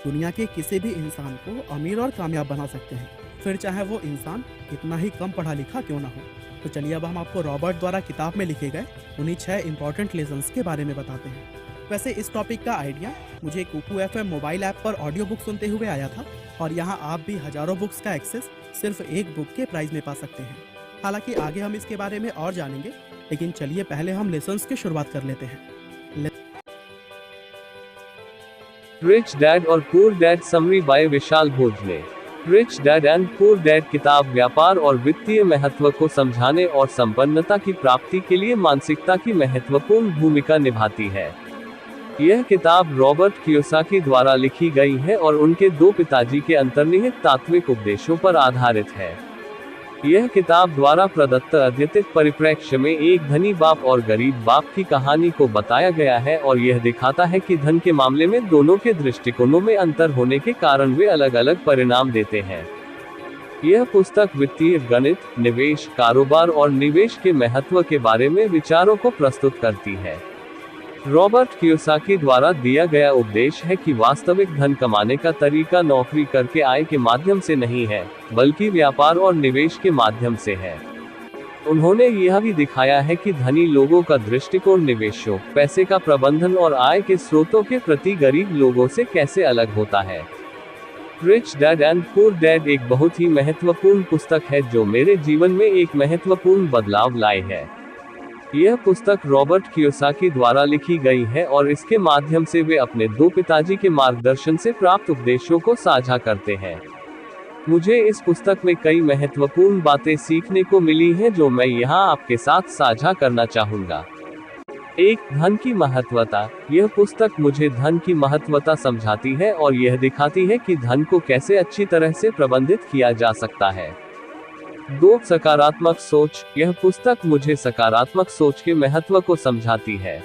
दुनिया के किसी भी इंसान को अमीर और कामयाब बना सकते हैं, फिर चाहे वो इंसान कितना ही कम पढ़ा लिखा क्यों ना हो। तो चलिए अब हम आपको रॉबर्ट द्वारा किताब में लिखे गए उन्हीं 6 इंपॉर्टेंट लेसन्स के बारे में बताते हैं। वैसे इस टॉपिक का आइडिया मुझे कुकू एफएम मोबाइल ऐप पर ऑडियो बुक सुनते हुए आया था, और यहाँ आप भी हजारों बुक्स का एक्सेस सिर्फ एक बुक के प्राइस में पा सकते हैं। हालांकि आगे हम इसके बारे में और जानेंगे, लेकिन चलिए पहले हम लेसन्स की शुरुआत कर लेते हैं। रिच डैड और poor dad summary by Vishal Bhojale. Rich dad and poor dad किताब व्यापार और वित्तीय महत्व को समझाने और संपन्नता की प्राप्ति के लिए मानसिकता की महत्वपूर्ण भूमिका निभाती है। यह किताब रॉबर्ट कियोसाकी द्वारा लिखी गई है और उनके 2 पिताजी के अंतर्निहित तात्विक उपदेशों पर आधारित है। यह किताब द्वारा प्रदत्त अद्यतित परिप्रेक्ष्य में एक धनी बाप और गरीब बाप की कहानी को बताया गया है, और यह दिखाता है कि धन के मामले में दोनों के दृष्टिकोणों में अंतर होने के कारण वे अलग अलग परिणाम देते हैं। यह पुस्तक वित्तीय गणित, निवेश, कारोबार और निवेश के महत्व के बारे में विचारों को प्रस्तुत करती है। रॉबर्ट कियोसाकी द्वारा दिया गया उपदेश है कि वास्तविक धन कमाने का तरीका नौकरी करके आय के माध्यम से नहीं है, बल्कि व्यापार और निवेश के माध्यम से है। उन्होंने यह भी दिखाया है कि धनी लोगों का दृष्टिकोण निवेशों, पैसे का प्रबंधन और आय के स्रोतों के प्रति गरीब लोगों से कैसे अलग होता है। Rich dad and poor dad एक बहुत ही महत्वपूर्ण पुस्तक है जो मेरे जीवन में एक महत्वपूर्ण बदलाव लाई है। यह पुस्तक रॉबर्ट कियोसाकी द्वारा लिखी गई है और इसके माध्यम से वे अपने 2 पिताजी के मार्गदर्शन से प्राप्त उपदेशों को साझा करते हैं। मुझे इस पुस्तक में कई महत्वपूर्ण बातें सीखने को मिली हैं जो मैं यहाँ आपके साथ साझा करना चाहूँगा। 1. धन की महत्वता। यह पुस्तक मुझे धन की महत्वता समझाती है और यह दिखाती है कि धन को कैसे अच्छी तरह से प्रबंधित किया जा सकता है। 2. सकारात्मक सोच। यह पुस्तक मुझे सकारात्मक सोच के महत्व को समझाती है।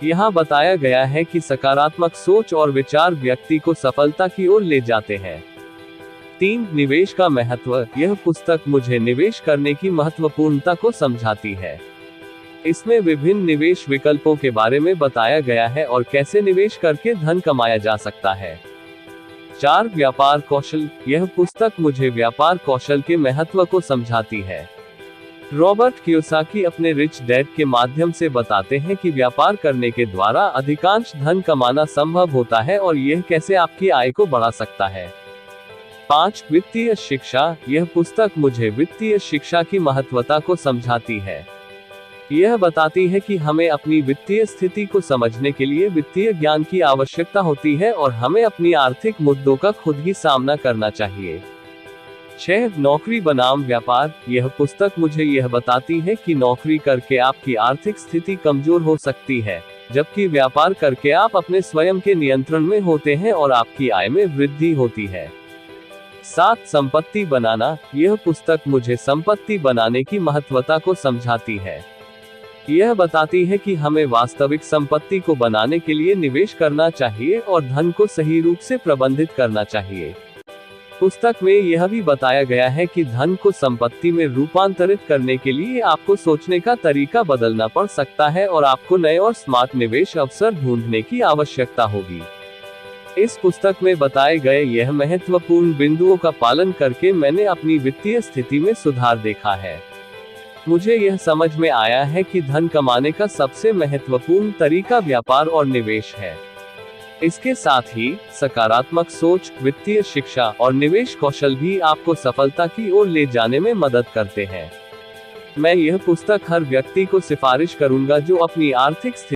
यहाँ बताया गया है कि सकारात्मक सोच और विचार व्यक्ति को सफलता की ओर ले जाते हैं। 3. निवेश का महत्व। यह पुस्तक मुझे निवेश करने की महत्वपूर्णता को समझाती है। इसमें विभिन्न निवेश विकल्पों के बारे में बताया गया है और कैसे निवेश करके धन कमाया जा सकता है। 4. व्यापार कौशल। यह पुस्तक मुझे व्यापार कौशल के महत्व को समझाती है। रॉबर्ट कियोसाकी अपने रिच डैड के माध्यम से बताते हैं कि व्यापार करने के द्वारा अधिकांश धन कमाना संभव होता है और यह कैसे आपकी आय को बढ़ा सकता है। 5. वित्तीय शिक्षा। यह पुस्तक मुझे वित्तीय शिक्षा की महत्वता को समझाती है। यह बताती है कि हमें अपनी वित्तीय स्थिति को समझने के लिए वित्तीय ज्ञान की आवश्यकता होती है और हमें अपनी आर्थिक मुद्दों का खुद ही सामना करना चाहिए। 6. नौकरी बनाम व्यापार। यह पुस्तक मुझे यह बताती है कि नौकरी करके आपकी आर्थिक स्थिति कमजोर हो सकती है, जबकि व्यापार करके आप अपने स्वयं के नियंत्रण में होते हैं और आपकी आय में वृद्धि होती है। 7. संपत्ति बनाना। यह पुस्तक मुझे संपत्ति बनाने की महत्वता को समझाती है। यह बताती है कि हमें वास्तविक संपत्ति को बनाने के लिए निवेश करना चाहिए और धन को सही रूप से प्रबंधित करना चाहिए। पुस्तक में यह भी बताया गया है कि धन को संपत्ति में रूपांतरित करने के लिए आपको सोचने का तरीका बदलना पड़ सकता है और आपको नए और स्मार्ट निवेश अवसर ढूंढने की आवश्यकता होगी। इस पुस्तक में बताए गए यह महत्वपूर्ण बिंदुओं का पालन करके मैंने अपनी वित्तीय स्थिति में सुधार देखा है। मुझे यह समझ में आया है कि धन कमाने का सबसे महत्वपूर्ण तरीका व्यापार और निवेश है। इसके साथ ही सकारात्मक सोच, वित्तीय शिक्षा और निवेश कौशल भी आपको सफलता की ओर ले जाने में मदद करते हैं। मैं यह पुस्तक हर व्यक्ति को सिफारिश करूंगा जो अपनी आर्थिक स्थिति